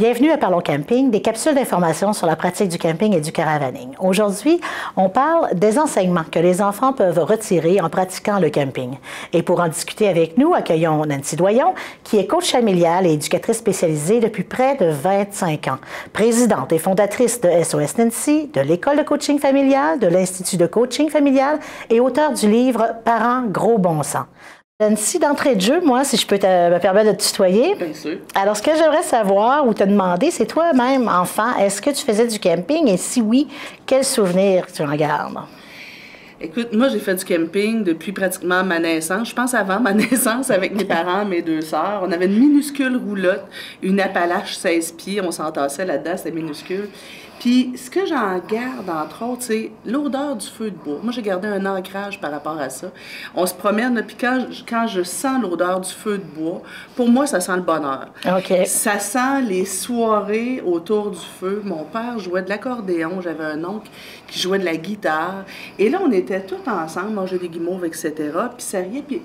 Bienvenue à Parlons Camping, des capsules d'information sur la pratique du camping et du caravaning. Aujourd'hui, on parle des enseignements que les enfants peuvent retirer en pratiquant le camping. Et pour en discuter avec nous, accueillons Nancy Doyon, qui est coach familiale et éducatrice spécialisée depuis près de 25 ans. Présidente et fondatrice de SOS Nancy, de l'École de coaching familial, de l'Institut de coaching familial et auteure du livre « Parents, gros bon sens ». Nancy, d'entrée de jeu, moi, si je peux me permettre de te tutoyer. Bien sûr. Alors, ce que j'aimerais savoir ou te demander, c'est toi-même, enfant, est-ce que tu faisais du camping? Et si oui, quels souvenirs tu en gardes? Écoute, moi, j'ai fait du camping depuis pratiquement ma naissance. Je pense avant ma naissance avec mes parents, mes deux sœurs. On avait une minuscule roulotte, une Appalache 16 pieds. On s'entassait là-dedans, c'était minuscule. Puis, ce que j'en garde, entre autres, c'est l'odeur du feu de bois. Moi, j'ai gardé un ancrage par rapport à ça. On se promène, puis quand je sens l'odeur du feu de bois, pour moi, ça sent le bonheur. OK. Ça sent les soirées autour du feu. Mon père jouait de l'accordéon. J'avais un oncle qui jouait de la guitare. Et là, on était tous ensemble, mangeait des guimauves, etc. Puis ça riait. Puis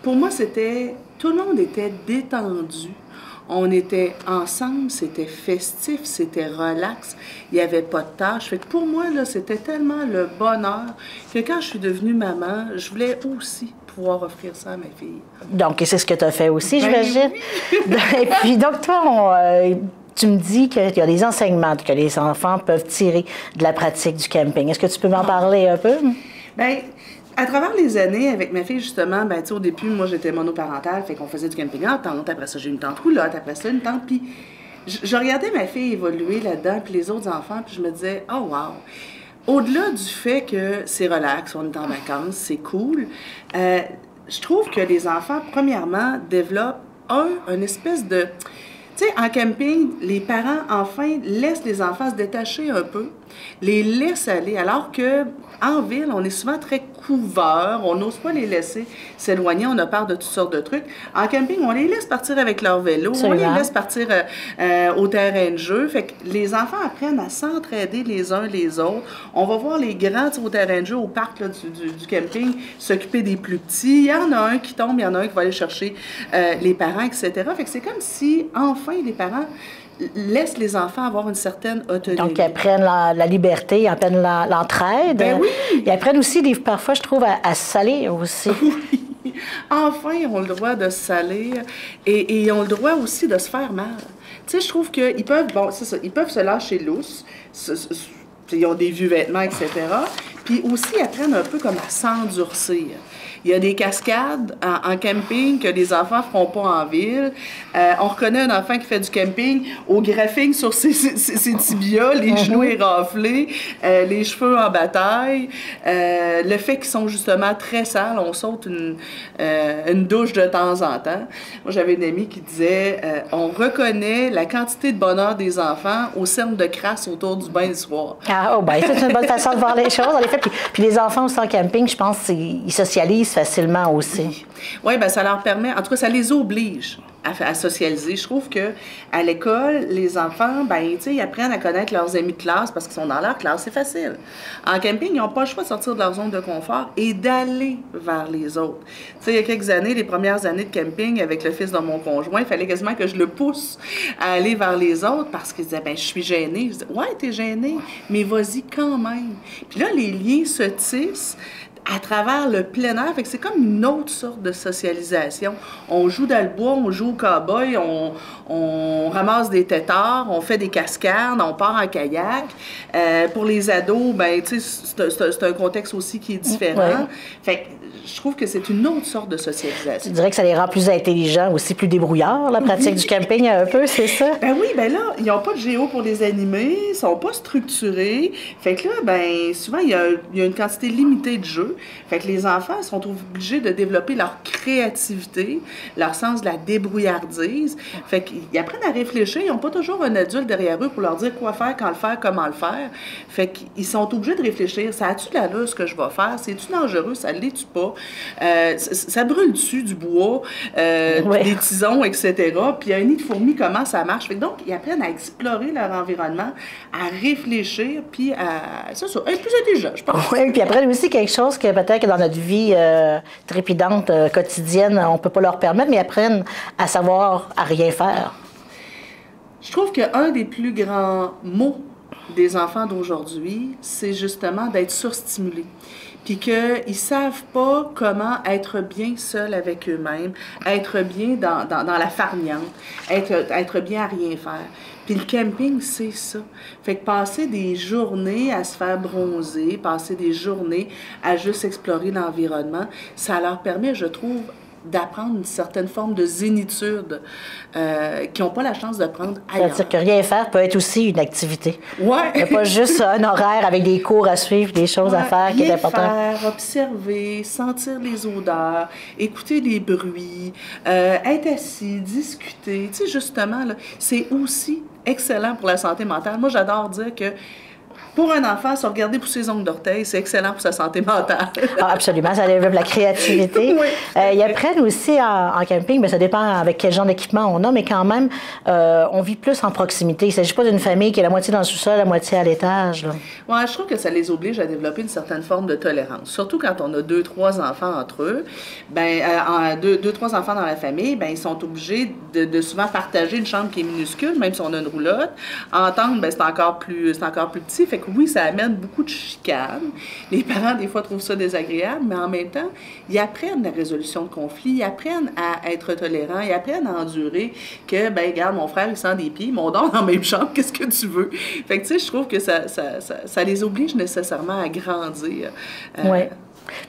pour moi, c'était... Tout le monde était détendu. On était ensemble, c'était festif, c'était relax, il n'y avait pas de tâches. Fait que pour moi, là, c'était tellement le bonheur que quand je suis devenue maman, je voulais aussi pouvoir offrir ça à ma fille. Donc, et c'est ce que tu as fait aussi, j'imagine. Oui. Et puis, donc, toi, tu me dis qu'il y a des enseignements que les enfants peuvent tirer de la pratique du camping. Est-ce que tu peux m'en parler un peu? Bien, à travers les années, avec ma fille, justement, ben, au début, moi, j'étais monoparentale, fait qu'on faisait du camping en tente. Après ça, j'ai une tente roulotte, après ça, une tente. Puis, je regardais ma fille évoluer là-dedans, puis les autres enfants, puis je me disais, oh, wow! Au-delà du fait que c'est relax, on est en vacances, c'est cool, je trouve que les enfants, premièrement, développent une espèce de... Tu sais, en camping, les parents, enfin, laissent les enfants se détacher un peu, les laissent aller, alors que en ville, on est souvent très couverts, on n'ose pas les laisser s'éloigner, on a peur de toutes sortes de trucs. En camping, on les laisse partir avec leur vélo, on les laisse partir au terrain de jeu. Fait que les enfants apprennent à s'entraider les uns les autres. On va voir les grands au terrain de jeu, au parc là, du camping, s'occuper des plus petits. Il y en a un qui tombe, il y en a un qui va aller chercher les parents, etc. Fait que c'est comme si, enfin, les parents laisse les enfants avoir une certaine autonomie. Donc, ils apprennent la liberté, ils apprennent l'entraide. Ben oui! Ils apprennent aussi, parfois, je trouve, à se salir aussi. Oui! Enfin, ils ont le droit de se salir et ils ont le droit aussi de se faire mal. Tu sais, je trouve qu'ils peuvent, bon, c'est ça, ils peuvent se lâcher lousse, ils ont des vieux vêtements, etc. Puis aussi, ils apprennent un peu comme à s'endurcir. Il y a des cascades en camping que les enfants ne feront pas en ville. On reconnaît un enfant qui fait du camping au graphique sur ses tibias, les genoux éraflés, les cheveux en bataille. Le fait qu'ils sont justement très sales, on saute une douche de temps en temps. Moi, j'avais une amie qui disait on reconnaît la quantité de bonheur des enfants au cercle de crasse autour du bain du soir. Ah, oh, ben, c'est une bonne façon de voir les choses, en effet. Puis les enfants aussi en camping, je pense, ils socialisent facilement aussi. Oui, bien, ça leur permet, en tout cas, ça les oblige à socialiser. Je trouve que à l'école, les enfants, ben, tu sais, ils apprennent à connaître leurs amis de classe parce qu'ils sont dans leur classe, c'est facile. En camping, ils n'ont pas le choix de sortir de leur zone de confort et d'aller vers les autres. Tu sais, il y a quelques années, les premières années de camping avec le fils de mon conjoint, il fallait quasiment que je le pousse à aller vers les autres parce qu'il disait, ben, je suis gênée. Je disais, ouais, t'es gênée, mais vas-y quand même. Puis là, les liens se tissent à travers le plein air. Fait que c'est comme une autre sorte de socialisation. On joue dans le bois, on joue au cow-boy, on ramasse des têtards, on fait des cascades, on part en kayak. Pour les ados, ben, tu sais, c'est un contexte aussi qui est différent. Ouais. Fait que je trouve que c'est une autre sorte de socialisation. Tu dirais que ça les rend plus intelligents, aussi plus débrouillards, la pratique du camping un peu, c'est ça? Ben oui, ben là, ils n'ont pas de géo pour les animer, ils sont pas structurés. Fait que là, ben souvent, il y a une quantité limitée de jeux. Fait que les enfants sont obligés de développer leur créativité, leur sens de la débrouillardise. Fait qu'ils apprennent à réfléchir, ils n'ont pas toujours un adulte derrière eux pour leur dire quoi faire, quand le faire, comment le faire. Fait qu'ils sont obligés de réfléchir. Ça a-tu de l'allure ce que je vais faire? C'est-tu dangereux? Ça l'est-tu pas? Ça brûle-tu du bois, des tisons, etc. Puis il y a un nid de fourmis, comment ça marche? Fait que donc, ils apprennent à explorer leur environnement, à réfléchir, puis à être plus intelligent, je pense. Oui, puis après aussi quelque chose que peut-être que dans notre vie trépidante, quotidienne, on ne peut pas leur permettre, mais ils apprennent à savoir à rien faire. Je trouve qu'un des plus grands maux des enfants d'aujourd'hui, c'est justement d'être surstimulés. Puis qu'ils ne savent pas comment être bien seuls avec eux-mêmes, être bien dans la farniente, être bien à rien faire. Puis le camping, c'est ça. Fait que passer des journées à se faire bronzer, passer des journées à juste explorer l'environnement, ça leur permet, je trouve, d'apprendre une certaine forme de zénitude qu'ils n'ont pas la chance de prendre ailleurs. C'est-à-dire que rien faire peut être aussi une activité. Ouais. Il n'y a pas juste un horaire avec des cours à suivre, des choses à faire qui est important. Faire, observer, sentir les odeurs, écouter les bruits, être assis, discuter. Tu sais, justement, c'est aussi excellent pour la santé mentale. Moi, j'adore dire que pour un enfant, se regarder pour ses ongles d'orteil, c'est excellent pour sa santé mentale. Ah, absolument, ça développe la créativité. Oui. Ils apprennent aussi en camping, mais ça dépend avec quel genre d'équipement on a, mais quand même, on vit plus en proximité. Il ne s'agit pas d'une famille qui est la moitié dans le sous-sol, la moitié à l'étage. Oui, je trouve que ça les oblige à développer une certaine forme de tolérance. Surtout quand on a 2-3 enfants entre eux. Ben, 2-3 enfants dans la famille, ben, ils sont obligés de souvent partager une chambre qui est minuscule, même si on a une roulotte. Entendre, ben, c'est encore plus petit. Fait que oui, ça amène beaucoup de chicanes. Les parents, des fois, trouvent ça désagréable, mais en même temps, ils apprennent la résolution de conflits, ils apprennent à être tolérants, ils apprennent à endurer que, ben regarde, mon frère, il sent des pieds, mais on dort dans la même chambre, qu'est-ce que tu veux? Fait que, tu sais, je trouve que ça les oblige nécessairement à grandir. Oui.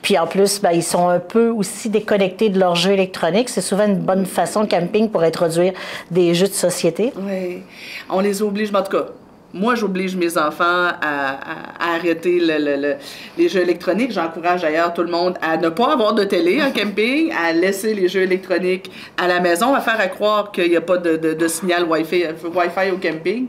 Puis en plus, ben, ils sont un peu aussi déconnectés de leurs jeux électroniques. C'est souvent une bonne façon, le camping, pour introduire des jeux de société. Oui. On les oblige, mais en tout cas, moi, j'oblige mes enfants à arrêter les jeux électroniques. J'encourage d'ailleurs tout le monde à ne pas avoir de télé en camping, à laisser les jeux électroniques à la maison, à faire à croire qu'il n'y a pas de signal Wi-Fi au camping.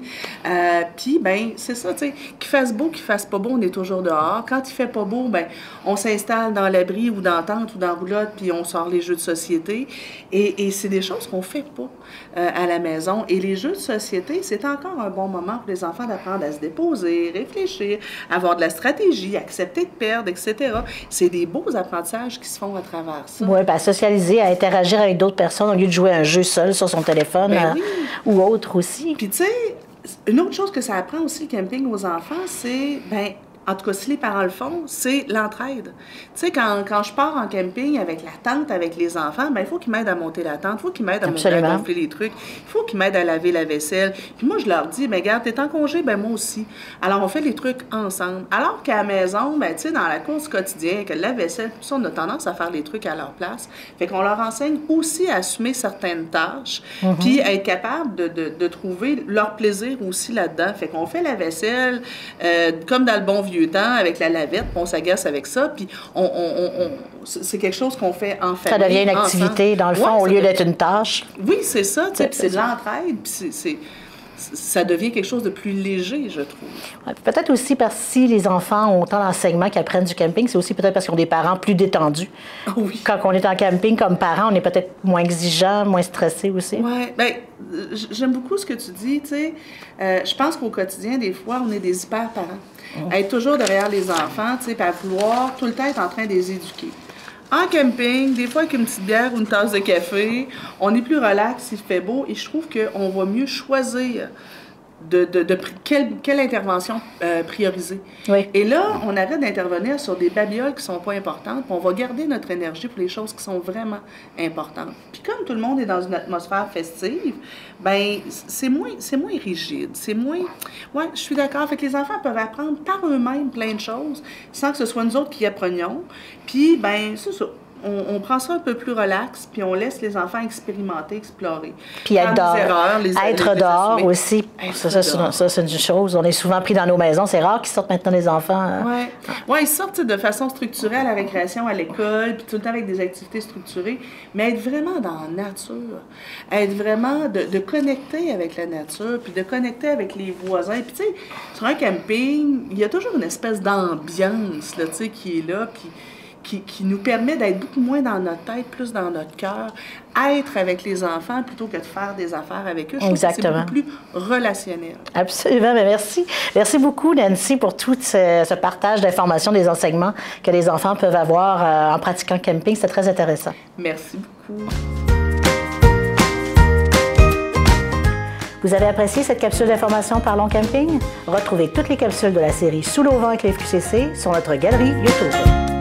Puis, ben, c'est ça, tu sais, qu'il fasse beau, qu'il fasse pas beau, on est toujours dehors. Quand il fait pas beau, ben, on s'installe dans l'abri ou dans la tente ou dans la roulotte, puis on sort les jeux de société. Et c'est des choses qu'on fait pas à la maison. Et les jeux de société, c'est encore un bon moment pour les enfants d'apprendre à se déposer, réfléchir, avoir de la stratégie, accepter de perdre, etc. C'est des beaux apprentissages qui se font à travers ça. Oui, bien, socialiser, à interagir avec d'autres personnes au lieu de jouer un jeu seul sur son téléphone Ben oui. Ou autre aussi. Puis, tu sais, une autre chose que ça apprend aussi le camping aux enfants, c'est, ben, en tout cas, si les parents le font, c'est l'entraide. Tu sais, quand je pars en camping avec la tente, avec les enfants, ben il faut qu'ils m'aident à monter la tente, il faut qu'ils m'aident à monter à gonfler les trucs, il faut qu'ils m'aident à laver la vaisselle. Puis moi, je leur dis, ben regarde, t'es en congé, ben moi aussi. Alors, on fait les trucs ensemble. Alors qu'à la maison, ben tu sais, dans la course quotidienne, que la vaisselle, tout ça, on a tendance à faire les trucs à leur place. Fait qu'on leur enseigne aussi à assumer certaines tâches, puis à être capable de trouver leur plaisir aussi là-dedans. Fait qu'on fait la vaisselle, comme dans le bon vieux temps, avec la lavette, on s'agace avec ça, puis c'est quelque chose qu'on fait en famille. Ça devient une activité, dans le fond, au lieu d'être une tâche. Oui, c'est ça, tu sais, puis c'est de l'entraide, puis ça devient quelque chose de plus léger, je trouve. Ouais, peut-être aussi parce que si les enfants ont autant d'enseignements qu'ils apprennent du camping, c'est aussi peut-être parce qu'ils ont des parents plus détendus. Oui. Quand on est en camping comme parents, on est peut-être moins exigeants, moins stressés aussi. Oui, bien, j'aime beaucoup ce que tu dis, tu sais. Je pense qu'au quotidien, des fois, on est des hyper-parents. Être toujours derrière les enfants, tu sais, puis à vouloir tout le temps être en train de les éduquer. En camping, des fois avec une petite bière ou une tasse de café, on est plus relax, il fait beau, et je trouve qu'on va mieux choisir quelle intervention prioriser. Oui. Et là, on arrête d'intervenir sur des babioles qui ne sont pas importantes, puis on va garder notre énergie pour les choses qui sont vraiment importantes. Puis comme tout le monde est dans une atmosphère festive, ben c'est moins rigide, c'est moins... Ouais, je suis d'accord. Fait que les enfants peuvent apprendre par eux-mêmes plein de choses, sans que ce soit nous autres qui apprenions. Puis, ben c'est ça. On prend ça un peu plus relax, puis on laisse les enfants expérimenter, explorer. Puis être dehors aussi. Ça, c'est une chose. On est souvent pris dans nos maisons. C'est rare qu'ils sortent maintenant, les enfants. Hein? Oui, ils sortent de façon structurée à la récréation, à l'école, puis tout le temps avec des activités structurées. Mais être vraiment dans la nature. Être vraiment de connecter avec la nature, puis de connecter avec les voisins. Puis tu sais, sur un camping, il y a toujours une espèce d'ambiance là, qui est là, puis qui nous permet d'être beaucoup moins dans notre tête, plus dans notre cœur, être avec les enfants plutôt que de faire des affaires avec eux. Je trouve que c'est beaucoup plus relationnel. Absolument. Bien, merci. Merci beaucoup, Nancy, pour tout ce partage d'informations, des enseignements que les enfants peuvent avoir en pratiquant le camping. C'est très intéressant. Merci beaucoup. Vous avez apprécié cette capsule d'information Parlons Camping? Retrouvez toutes les capsules de la série Sous l'auvent avec les FQCC sur notre galerie YouTube.